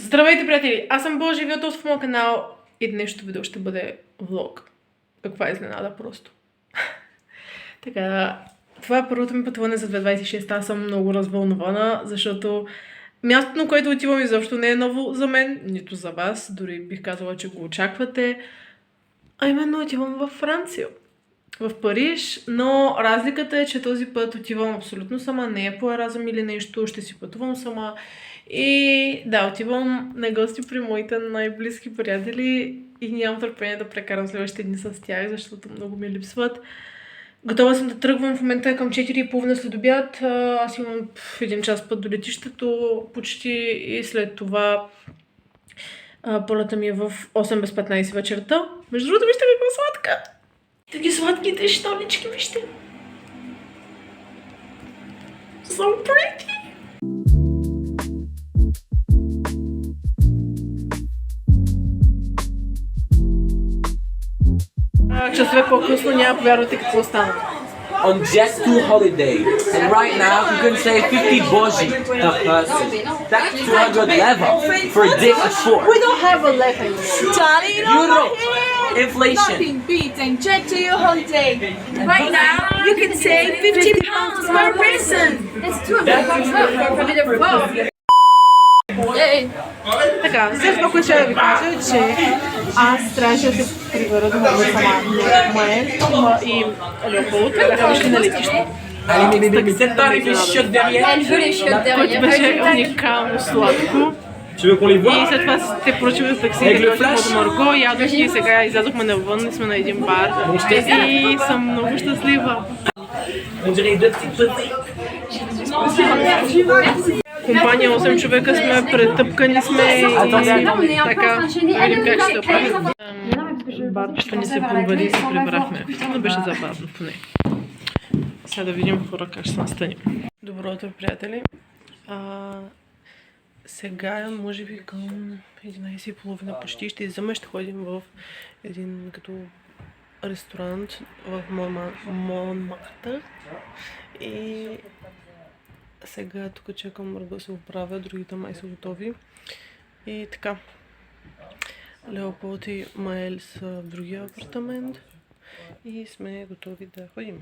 Здравейте, приятели! Аз съм Божи, вие в моя канал и днешното видео ще бъде влог. Каква изненада просто. Така, това е първото ми пътуване за 2026. Аз съм много развълнувана, защото мястото, на което отивам, изобщо не е ново за мен, нито за вас. Дори бих казала, че го очаквате. А именно отивам във Франция. В Париж, но разликата е, че този път отивам абсолютно сама, не е по Еразъм или нещо, ще си пътувам сама. И да, отивам на гости при моите най-близки приятели и нямам търпение да прекарам следващите дни с тях, защото много ми липсват. Готова съм да тръгвам, в момента е към 4:30 след обяд. Аз имам един час път до летището почти и след това полета ми е в 8 без 15 вечерта. Между другото, вижте каква сладка! Таки сладките щолички, вижте! So pretty! Часове по-късно няма повярвате какво стана. On Jet2 holiday, and right now you can save 50 boji per person. That's 200 leva for a day of four. We don't have a left anymore. Charlie, Euro, inflation. Nothing beats and jet to your holiday. Right now, you can save 50 pounds per person. That's 200 pounds for a little boat. Така, все пак ще ви кажа, че аз трябваше да се прибера до моя сама Маел и Леополд, така ще на летище. Което беше уникално сладко. И след това те поръчаме в такси да ходим от Марго, ядох и сега излязохме навън и сме на един бар. И съм много щастлива. Компания 8 човека сме, претъпкани сме и така, видим как ще се оправим. Барбището ни се подвали и се прибрахме, но беше забавно поне. Сега да видим хора как ще се настани. Добро утро, приятели. Сега е може би към 11:30 почти ще излизаме, ще ходим в един като ресторант в Монмартър и сега тук чакам Марго да се оправя, другите май са готови. И така, Леополд и Маел са в другия апартамент и сме готови да ходим.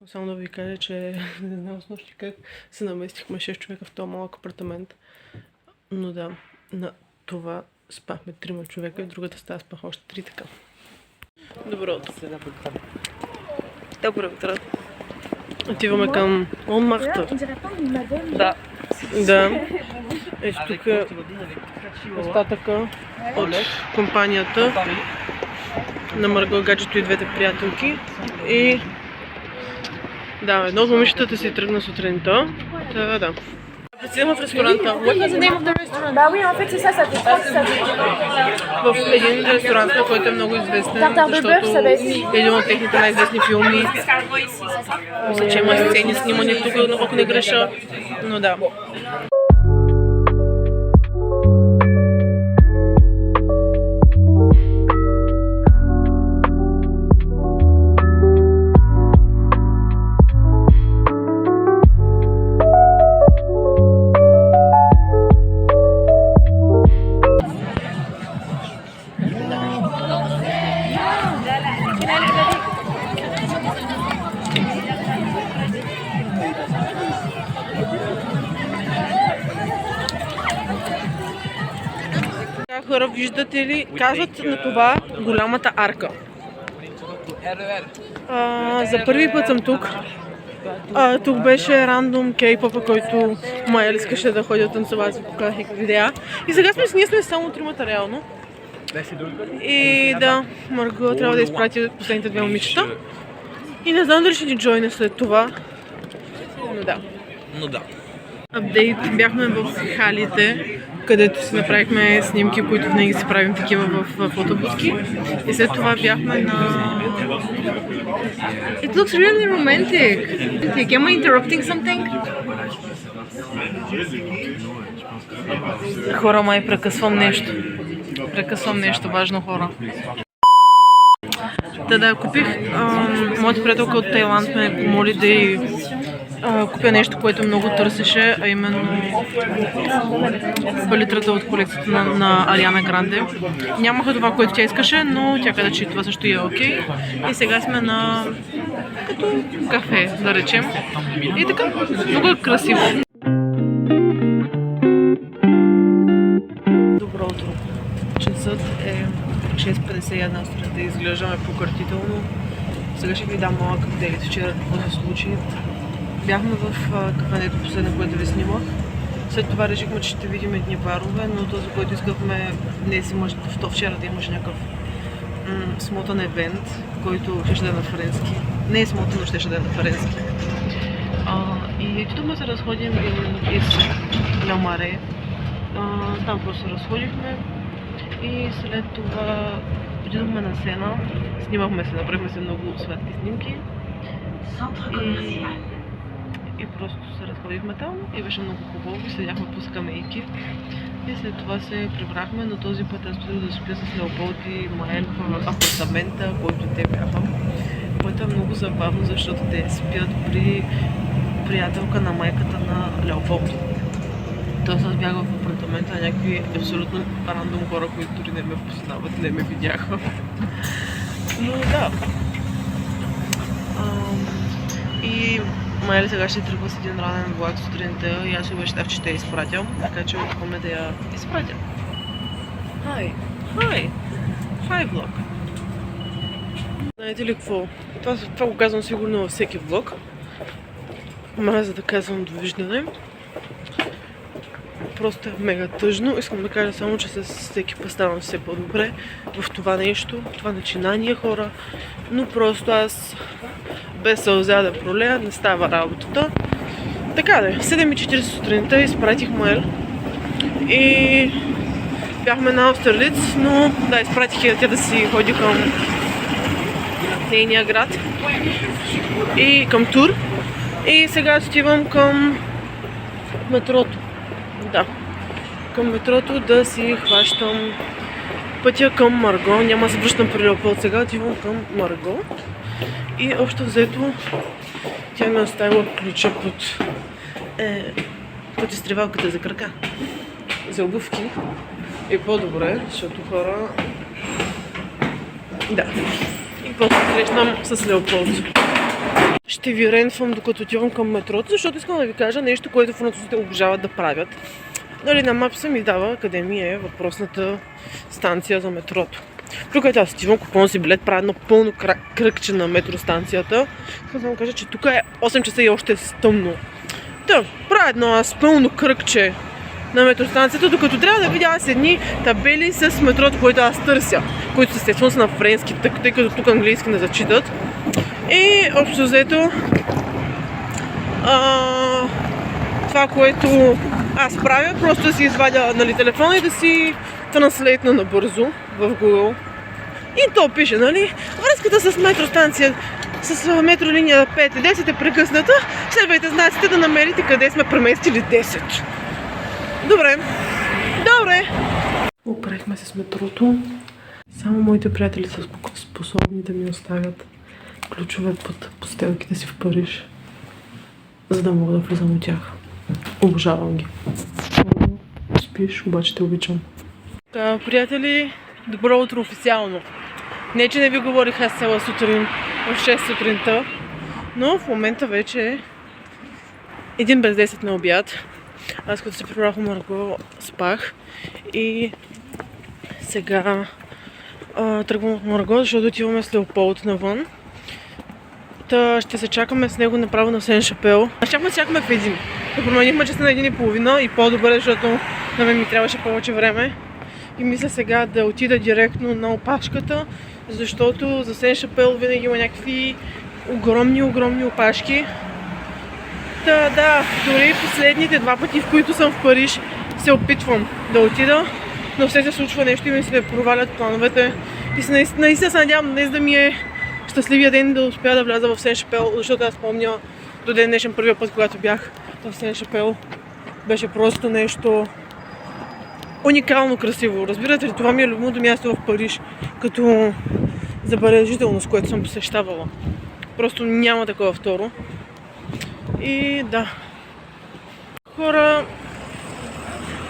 Само да ви кажа, че не знам с нощи как се наместихме 6 човека в този малък апартамент. Но да, на това спахме 3 човека и в другата стая спаха още 3 така. Добро утро. Добро утро. Отиваме към Монмартър. Да. Да. Ето тук е остатъка от компанията на Марго, гаджето и двете приятелки. И да, едно от момичетата си тръгна сутринта. Да. Отиваме в ресторанта. What was the name of the restaurant? Bah oui, en fait, c'est ça, ça fait 3 que ça В един ресторант, който е много известен, защото е един от техните най-известни филми. Мисля, че има сцени снимани тук, ако не греша, но да. Хора, виждате ли, казват на това голямата арка. За първи път съм тук. Тук беше рандом кей-попа, който Маел искаше да ходи да танцува, си показах видеа. И сега ние сме само 3 реално. И да, Марго трябва да изпрати последните 2 момичета. И не знам дали ще ни джойне след това. Но да. Апдейт, бяхме в халите, където си направихме снимки, които винаги си правим такива в фотобуски. И след това бяхме на... It looks really romantic. Am I interrupting something? Хора, май прекъсвам нещо. Прекъсвам нещо важно, хора. Да, купих. Моята приятелка от Тайланд ме помоли да й купя нещо, което много търсеше, а именно палитрата от колекцията на Ариана Гранде. Нямаха това, което тя искаше, но тя каза, че това също е окей. И сега сме на като кафе, да речем. И така, много е красиво. Добро утро. Часът е 6:51 сутринта, изглеждаме покъртително. Сега ще ви дам малък апдейт вчера какво се случи. Бяхме в кафенето последно, което ви снимах. След това решихме, че ще видим едни барове, но този, който искахме днес имаше, вчера да имаше някакъв смотан евент, който ще да е на френски. Не е смотан, но ще да е на френски. И тук се разходим из Ля Маре. Там просто се разходихме и след това отидохме на Сена, снимахме се, направихме се много сладки снимки и просто се разходихме там и беше много хубаво, седяхме по скамейки и след това се прибрахме, но този път аз отидох да спя с Леополд и Маел в апартамента, който те бяха. Което е много забавно, защото те спят при приятелка на майката на Леополд. Тоест аз бях в апартамента на някакви абсолютно рандом хора, които дори не ме познават, не ме видяха. Но да. И Майли сега ще тръгва с един ранен влак сутринта и аз си обещах, че ще я изпратя, така че отиваме да я изпратя. Хай влог! Знаете ли какво? Това го казвам сигурно във всеки влог. За да казвам довиждане. Просто е мега тъжно. Искам да кажа само, че с всеки път ставам все по-добре в това нещо, това начинание, хора. Но просто аз без сълзя да пролея не става работата. Така да е, 7:40 сутринта изпратих Маел и бяхме на Австерлиц, но да, изпратих я тя да си ходи към нейния град и към Тур. И сега отивам към метрото. Да, към метрото да си хващам пътя към Марго. Няма да се връщам при Леополд сега, отивам към Марго. И общо взето тя ми оставила ключа под изтривалката за крака. За обувки е по-добре, защото хора... Да. И после срещам с Леополд. Ще ви рентвам докато отивам към метрото, защото искам да ви кажа нещо, което французите обожават да правят. Дали на мапса ми дава къде ми е въпросната станция за метрото. Когато аз отивам, купувам си билет, правя едно пълно кръгче на метростанцията. Искам да ви кажа, че тук е 8 часа и още е тъмно. Та, правя едно аз пълно кръгче на метростанцията, докато трябва да видя аз едни табели с метрото, което аз търся, които естествено са на френски, тъй като тук английски не зачитат. И общо взето това, което аз правя, просто да си извадя телефона и да си транслейтна набързо в Google. И то пише, нали, връзката с метростанция, с метролиния 5 и 10 е прекъсната, следвайте знаците да намерите къде сме преместили 10. Добре. Оправихме се с метрото. Само моите приятели са способни да ми оставят ключове под постелките си в Париж, за да мога да влизам от тях. Обожавам ги. Спиш, обаче те обичам. Приятели, добро утро официално. Не, че не ви говорих аз цяла сутрин, в 6 сутринта, но в момента вече е 1 без 10 на обяд. Аз като се прибрах в Марго спах и сега тръгвам в Марго, защото отиваме с Леополд навън. Ще се чакаме с него направо на Сен Шапел. Чакаме в един. Да променихме часа на 1:30 и по-добре, защото на мен ми трябваше повече време. И мисля сега да отида директно на опашката, защото за Сен Шапел винаги има някакви огромни опашки. Да, дори последните 2 пъти, в които съм в Париж, се опитвам да отида, но все се случва нещо и ми се провалят плановете. И наистина се надявам днес да ми е щастливия ден да успя да вляза в Сен Шапел, защото аз помня до ден днешен първия път, когато бях в Сен Шапел, беше просто нещо уникално красиво. Разбирате ли, това ми е любимото място в Париж, като забележителност, което съм посещавала. Просто няма такова второ. И да. Хора,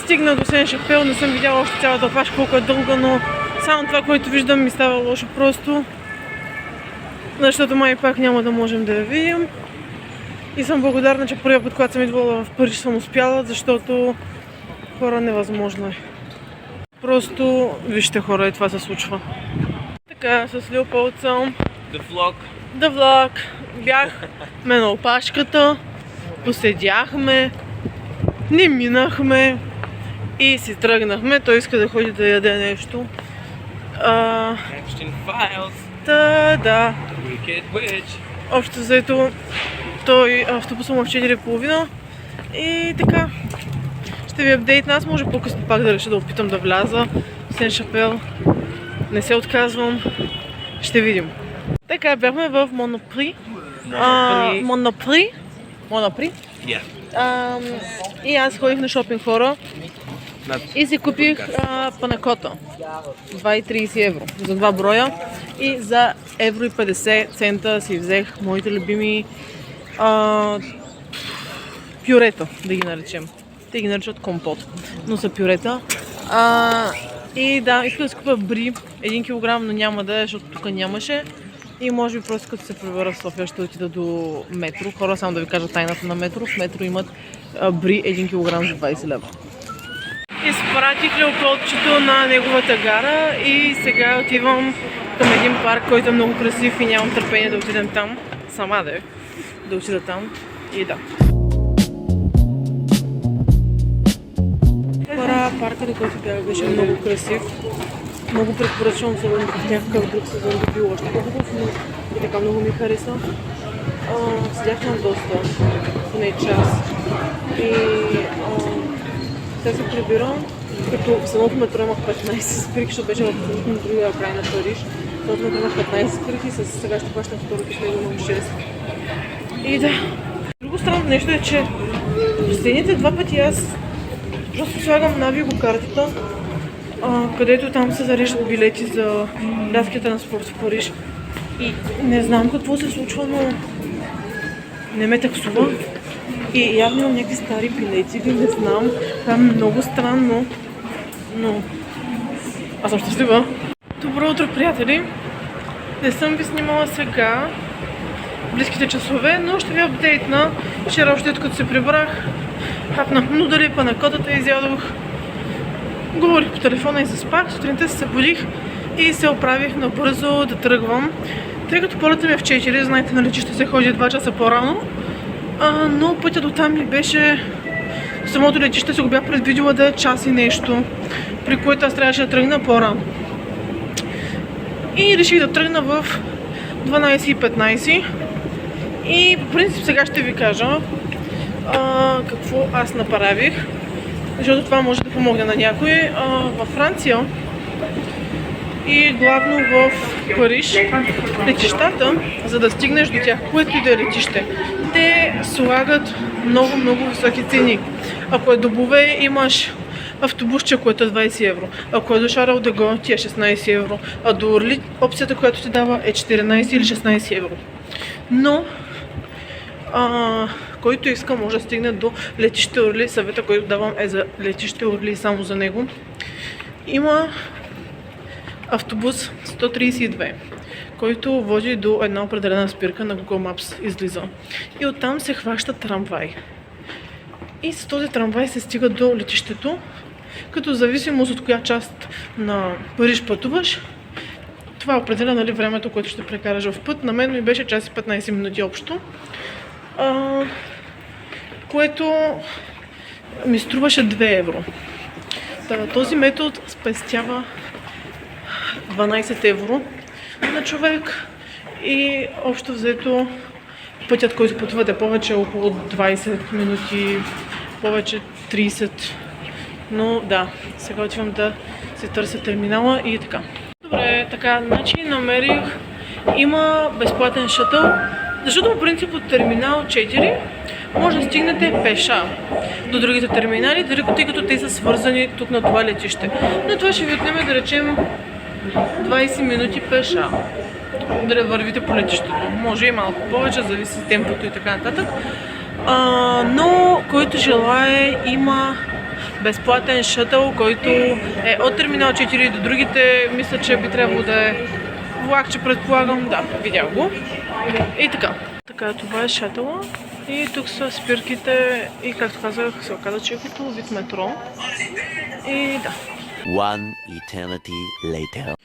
стигна до Сен Шапел, не съм видяла още цялата опашка колко е дълга, но само това, което виждам, ми става лошо просто. Защото май пак няма да можем да я видим. И съм благодарна, че първия път, когато съм идвала в Париж, съм успяла, защото хора, невъзможно е. Просто вижте, хора, и това се случва. Така, с Леополд съм. The vlog. Бяхме на опашката, поседяхме, не минахме и си тръгнахме. Той иска да ходи да яде нещо. Да. Общо взето, той автобуса му в 4:30 и така. Ще ви апдейтна. Аз може по-късно пак да реша да опитам да вляза в Сен Шапел. Не се отказвам. Ще видим. Така, бяхме в Монопри. Монопри? И аз ходих на шопинг, хора. И си купих панакота. 2,30 евро за 2 броя. И за 1,50 евро си взех моите любими пюрета, да ги наречем. Те ги наричат компот, но са пюрета. И да, искам да си купя бри 1 кг, но няма да е, защото тук нямаше. И може би просто като се прибера в София ще отида до Метро. Хора, само да ви кажа тайната на Метро. В Метро имат бри 1 кг за 20 лева. Изпратих Леополдчето на неговата гара и сега отивам към един парк, който е много красив и нямам търпение да отидем там. Сама да отида там и да. Хора, паркът, който бях, беше много красив. Много препоръчвам, особено в някакъв друг сезон да бил още по-хубав, но и така много ми хареса. Седях там доста, поне час. И сега се прибирам, като в самото метро имах 15 спирки, защото беше в другия край на Париж. В самото метро имах 15 спирки, сега ще плащам второто, с него имам 6. И да. Друго странно нещо е, че последните 2 пъти аз просто слагам Navigo картата, където там се зареждат билети за градския транспорт в Париж. И не знам какво се случва, но не ме таксува. И явно имам някакви стари билети, не знам. Това е много странно, но аз съм щастлива. Добро утро, приятели! Не съм ви снимала сега близките часове, но ще ви апдейтна. Вчера още като се прибрах, хапнах нудели, панакотата и изядох. Говорих по телефона и заспах. Сутринта се събудих и се оправих набързо да тръгвам. Тъй като полета ми е в 4, знаете, нали, че ще се ходи 2 часа по-рано. Но пътя до там ми беше... Самото летище се го бях предвидила да е час и нещо, при което аз трябваше да тръгна по-рано. И реших да тръгна в 12:15. И по принцип сега ще ви кажа какво аз направих, защото това може да помогне на някой. Във Франция и главно в Париж летищата, за да стигнеш до тях, което и да е летище, те слагат много високи цени. Ако е до Бове, имаш автобусче, което е 20 евро. Ако е до Шарл де Гол, ти е 16 евро. А до Орли опцията, която ти дава, е 14 или 16 евро. Но който иска, може да стигне до летище Орли. Съвета, който давам, е за летище Орли, само за него. Има автобус 132, който води до една определена спирка, на Google Maps излиза. И оттам се хваща трамвай. И с този трамвай се стига до летището, като в зависимост от коя част на Париж пътуваш, това определя, нали, времето, което ще прекараш в път. На мен ми беше час и 15 минути общо, което ми струваше 2 евро. Този метод спестява 12 евро на човек и общо взето пътят, който пътувате повече, около 20 минути, повече 30. Но да, сега отивам да се търся терминала и така. Добре, така, значи намерих, има безплатен шътъл, защото по принцип от терминал 4 може да стигнете пеша до другите терминали, тъй като те са свързани тук на това летище. Но това ще ви отнеме, да речем, 20 минути пеша, да вървите по летището. Може и малко повече, зависи темпото и така нататък. Но който желае, има безплатен шътъл, който е от терминал 4 до другите. Мисля, че би трябвало да е влакче, предполагам. Да, видях го. И така. Така, това е шатъла. И тук са спирките и, както казах, се оказа, че е като вид метро. И да. One eternity later.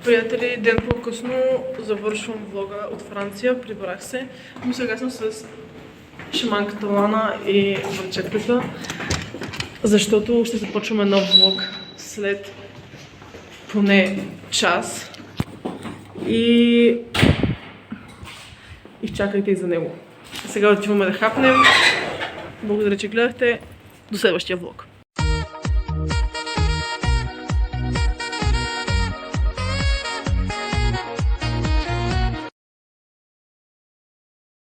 Приятели, ден по-късно завършвам влога от Франция, прибрах се. Но сега съм с шаманката Лана и врачетката, защото ще започваме нов влог след поне час. И изчакайте и за него. Сега отиваме да хапнем. Благодаря, че гледахте. До следващия влог.